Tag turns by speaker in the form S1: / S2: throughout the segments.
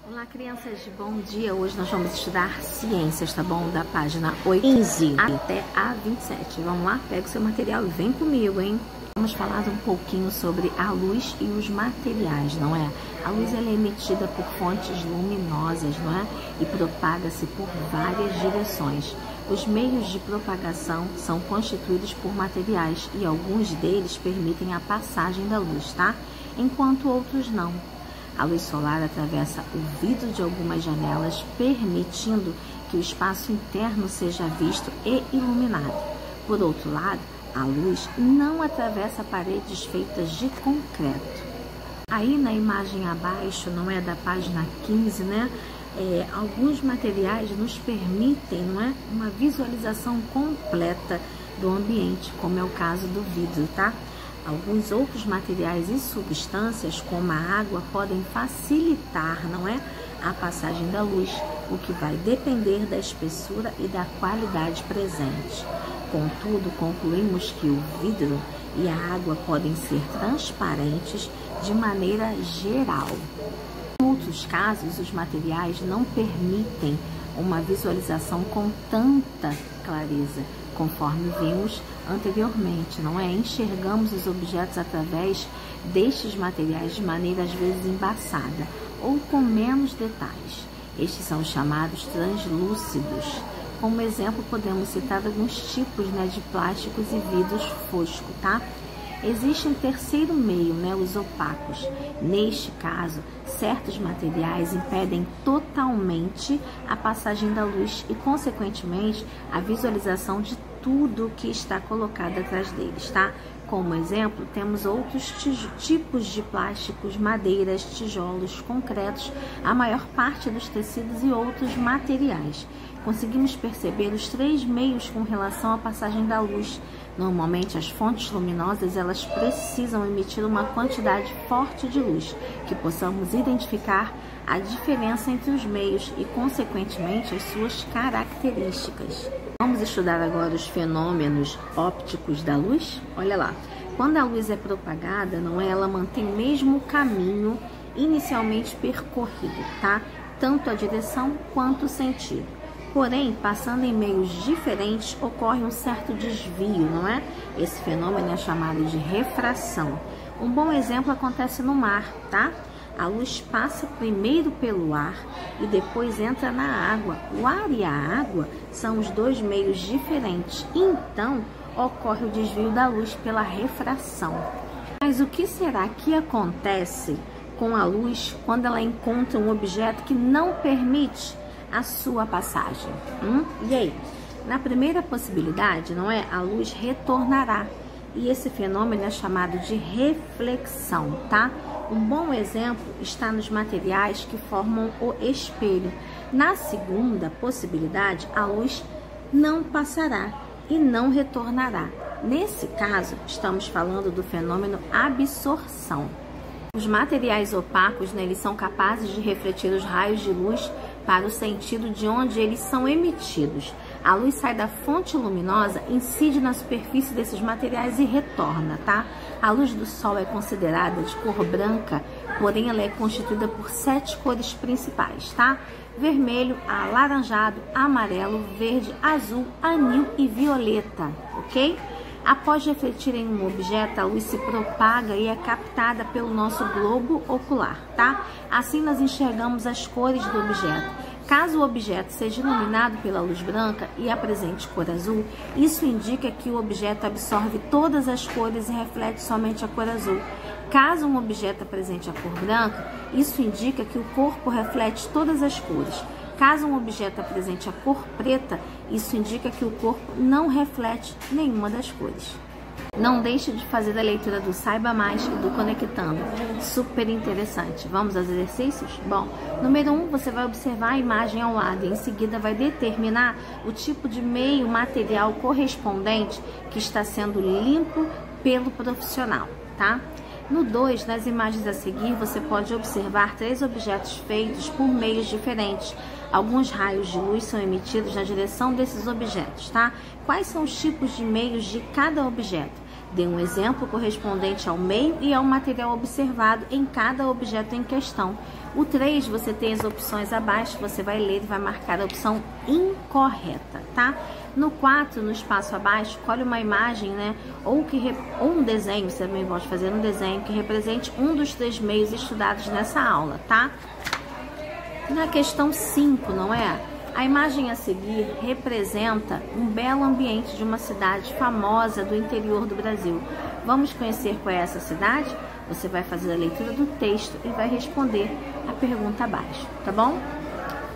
S1: Olá, crianças, bom dia. Hoje nós vamos estudar ciências, tá bom? Da página 15 até a 27. Vamos lá? Pega o seu material e vem comigo, hein? Vamos falar um pouquinho sobre a luz e os materiais, não é? A luz ela é emitida por fontes luminosas, não é? E propaga-se por várias direções. Os meios de propagação são constituídos por materiais e alguns deles permitem a passagem da luz, tá? Enquanto outros não. A luz solar atravessa o vidro de algumas janelas, permitindo que o espaço interno seja visto e iluminado. Por outro lado, a luz não atravessa paredes feitas de concreto. Aí na imagem abaixo, não é, da página 15, né? Alguns materiais nos permitem, não é, uma visualização completa do ambiente, como é o caso do vidro, tá? Alguns outros materiais e substâncias, como a água, podem facilitar, não é, a passagem da luz, o que vai depender da espessura e da qualidade presente. Contudo, concluímos que o vidro e a água podem ser transparentes de maneira geral. Em outros casos, os materiais não permitem uma visualização com tanta clareza, conforme vimos anteriormente, não é? Enxergamos os objetos através destes materiais de maneira às vezes embaçada ou com menos detalhes. Estes são chamados translúcidos. Como exemplo, podemos citar alguns tipos, né, de plásticos e vidros fosco, tá? Existe um terceiro meio, né, os opacos. Neste caso, certos materiais impedem totalmente a passagem da luz e, consequentemente, a visualização de tudo que está colocado atrás deles, tá? Como exemplo, temos outros tipos de plásticos, madeiras, tijolos, concretos, a maior parte dos tecidos e outros materiais. Conseguimos perceber os três meios com relação à passagem da luz. Normalmente, as fontes luminosas, elas precisam emitir uma quantidade forte de luz, que possamos identificar a diferença entre os meios e, consequentemente, as suas características. Vamos estudar agora os fenômenos ópticos da luz? Olha lá, quando a luz é propagada, não é, ela mantém o mesmo caminho inicialmente percorrido, tá? Tanto a direção quanto o sentido. Porém, passando em meios diferentes, ocorre um certo desvio, não é? Esse fenômeno é chamado de refração. Um bom exemplo acontece no mar, tá? A luz passa primeiro pelo ar e depois entra na água. O ar e a água são os dois meios diferentes. Então, ocorre o desvio da luz pela refração. Mas o que será que acontece com a luz quando ela encontra um objeto que não permite a sua passagem? E aí? Na primeira possibilidade, não é? A luz retornará. E esse fenômeno é chamado de reflexão, tá? Um bom exemplo está nos materiais que formam o espelho. Na segunda possibilidade, a luz não passará e não retornará. Nesse caso, estamos falando do fenômeno absorção. Os materiais opacos, né, eles são capazes de refletir os raios de luz para o sentido de onde eles são emitidos. A luz sai da fonte luminosa, incide na superfície desses materiais e retorna, tá? A luz do sol é considerada de cor branca, porém ela é constituída por 7 cores principais, tá? Vermelho, alaranjado, amarelo, verde, azul, anil e violeta, ok? Após refletir em um objeto, a luz se propaga e é captada pelo nosso globo ocular, tá? Assim nós enxergamos as cores do objeto. Caso o objeto seja iluminado pela luz branca e apresente cor azul, isso indica que o objeto absorve todas as cores e reflete somente a cor azul. Caso um objeto apresente a cor branca, isso indica que o corpo reflete todas as cores. Caso um objeto apresente a cor preta, isso indica que o corpo não reflete nenhuma das cores. Não deixe de fazer a leitura do Saiba Mais e do Conectando. Super interessante. Vamos aos exercícios? Bom, número 1, você vai observar a imagem ao lado e em seguida vai determinar o tipo de meio material correspondente que está sendo limpo pelo profissional, tá? No 2, nas imagens a seguir, você pode observar 3 objetos feitos por meios diferentes. Alguns raios de luz são emitidos na direção desses objetos, tá? Quais são os tipos de meios de cada objeto? Dê um exemplo correspondente ao meio e ao material observado em cada objeto em questão. O 3, você tem as opções abaixo, você vai ler e vai marcar a opção incorreta, tá? No 4, no espaço abaixo, escolhe uma imagem, né? Ou um desenho, você também pode fazer um desenho que represente um dos 3 meios estudados nessa aula, tá? Na questão 5, não é? A imagem a seguir representa um belo ambiente de uma cidade famosa do interior do Brasil. Vamos conhecer qual é essa cidade? Você vai fazer a leitura do texto e vai responder a pergunta abaixo, tá bom?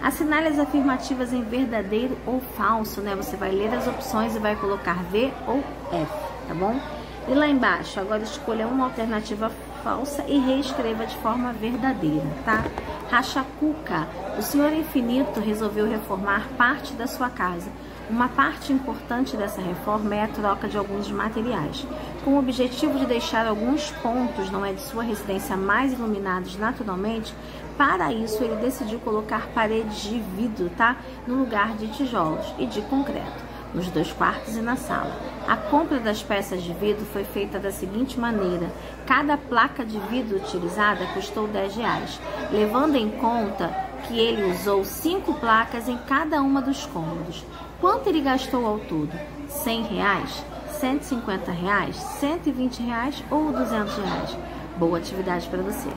S1: Assinale as afirmativas em verdadeiro ou falso, né? Você vai ler as opções e vai colocar V ou F, tá bom? E lá embaixo, agora escolha uma alternativa falsa e reescreva de forma verdadeira, tá? Rachacuca, o Senhor Infinito resolveu reformar parte da sua casa. Uma parte importante dessa reforma é a troca de alguns materiais, com o objetivo de deixar alguns pontos, não é, de sua residência mais iluminados naturalmente. Para isso, ele decidiu colocar paredes de vidro, tá, no lugar de tijolos e de concreto, nos 2 quartos e na sala. A compra das peças de vidro foi feita da seguinte maneira: cada placa de vidro utilizada custou R$10, levando em conta que ele usou 5 placas em cada uma dos cômodos. Quanto ele gastou ao todo? R$100, R$150, R$120 ou R$200? Boa atividade para você.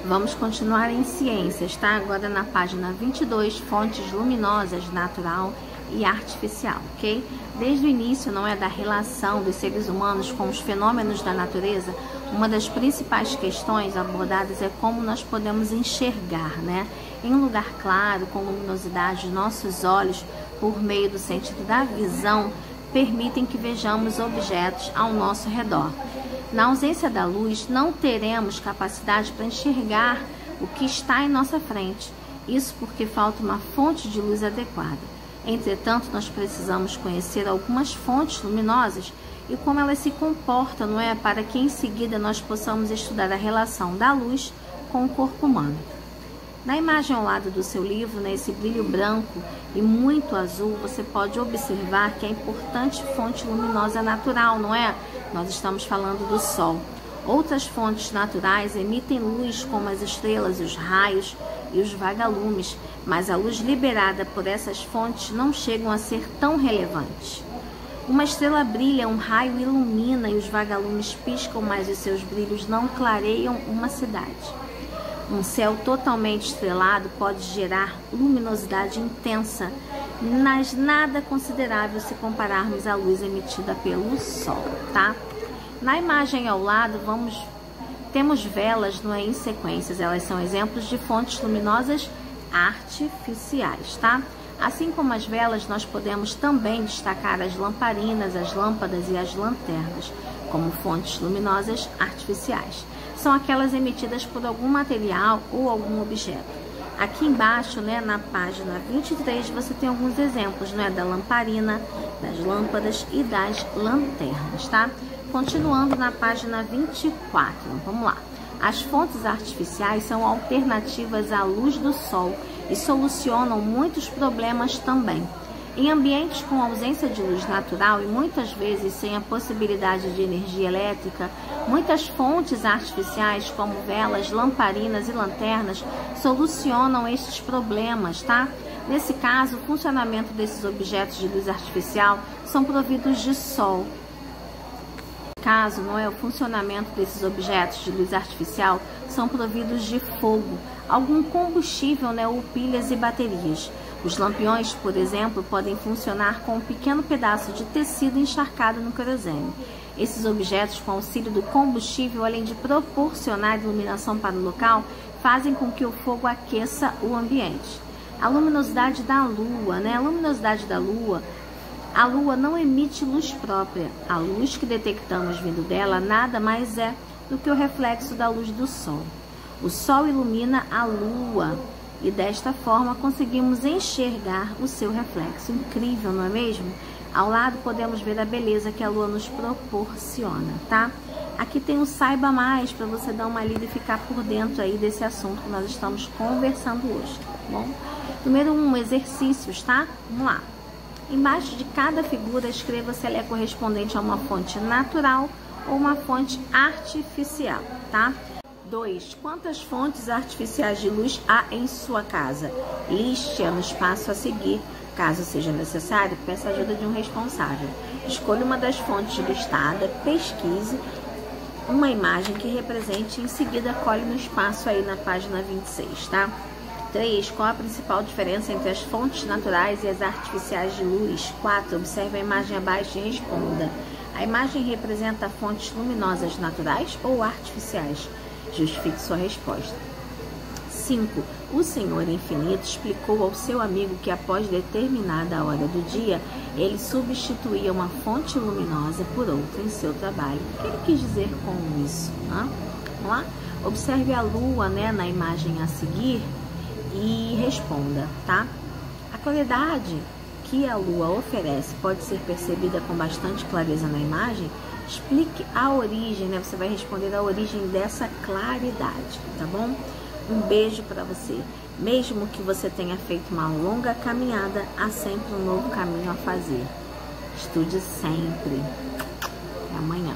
S1: Vamos continuar em ciências, tá? Agora na página 22, fontes luminosas, natural e artificial, ok? Desde o início, não é, da relação dos seres humanos com os fenômenos da natureza, uma das principais questões abordadas é como nós podemos enxergar, né? Em um lugar claro, com luminosidade, nossos olhos, por meio do sentido da visão, permitem que vejamos objetos ao nosso redor. Na ausência da luz, não teremos capacidade para enxergar o que está em nossa frente. Isso porque falta uma fonte de luz adequada. Entretanto, nós precisamos conhecer algumas fontes luminosas e como elas se comportam, não é? Para que em seguida nós possamos estudar a relação da luz com o corpo humano. Na imagem ao lado do seu livro, nesse brilho branco e muito azul, você pode observar que é importante fonte luminosa natural, não é? Nós estamos falando do Sol. Outras fontes naturais emitem luz, como as estrelas, os raios e os vagalumes, mas a luz liberada por essas fontes não chegam a ser tão relevantes. Uma estrela brilha, um raio ilumina e os vagalumes piscam, mas os seus brilhos não clareiam uma cidade. Um céu totalmente estrelado pode gerar luminosidade intensa, mas nada considerável se compararmos à luz emitida pelo Sol, tá? Na imagem ao lado, temos velas, não é, em sequências. Elas são exemplos de fontes luminosas artificiais, tá? Assim como as velas, nós podemos também destacar as lamparinas, as lâmpadas e as lanternas como fontes luminosas artificiais. São aquelas emitidas por algum material ou algum objeto. Aqui embaixo, né, na página 23, você tem alguns exemplos, né, da lamparina, das lâmpadas e das lanternas, tá? Continuando na página 24, vamos lá. As fontes artificiais são alternativas à luz do sol e solucionam muitos problemas também. Em ambientes com ausência de luz natural e muitas vezes sem a possibilidade de energia elétrica, muitas fontes artificiais como velas, lamparinas e lanternas solucionam estes problemas, tá? Nesse caso, o funcionamento desses objetos de luz artificial são providos de sol. Caso, não é, o funcionamento desses objetos de luz artificial são providos de fogo, algum combustível, né, ou pilhas e baterias. Os lampiões, por exemplo, podem funcionar com um pequeno pedaço de tecido encharcado no querosene. Esses objetos, com auxílio do combustível, além de proporcionar iluminação para o local, fazem com que o fogo aqueça o ambiente. A luminosidade da Lua, né? A luminosidade da Lua, a Lua não emite luz própria. A luz que detectamos vindo dela nada mais é do que o reflexo da luz do Sol. O Sol ilumina a Lua e desta forma conseguimos enxergar o seu reflexo. Incrível, não é mesmo? Ao lado podemos ver a beleza que a Lua nos proporciona, tá? Aqui tem um Saiba Mais para você dar uma lida e ficar por dentro aí desse assunto que nós estamos conversando hoje, tá bom? Número 1, exercícios, tá? Vamos lá. Embaixo de cada figura, escreva se ela é correspondente a uma fonte natural ou uma fonte artificial, tá? 2. Quantas fontes artificiais de luz há em sua casa? Liste-a no espaço a seguir. Caso seja necessário, peça a ajuda de um responsável. Escolha uma das fontes listadas, pesquise uma imagem que represente e em seguida colhe no espaço aí na página 26, tá? 3. Qual a principal diferença entre as fontes naturais e as artificiais de luz? 4. Observe a imagem abaixo e responda. A imagem representa fontes luminosas naturais ou artificiais? Justifique sua resposta. 5. O Senhor Infinito explicou ao seu amigo que após determinada hora do dia, ele substituía uma fonte luminosa por outra em seu trabalho. O que ele quis dizer com isso? Vamos lá? Observe a lua, né, na imagem a seguir e responda, tá? A claridade que a lua oferece pode ser percebida com bastante clareza na imagem? Explique a origem, né? Você vai responder a origem dessa claridade, tá bom? Um beijo para você. Mesmo que você tenha feito uma longa caminhada, há sempre um novo caminho a fazer. Estude sempre. Até amanhã.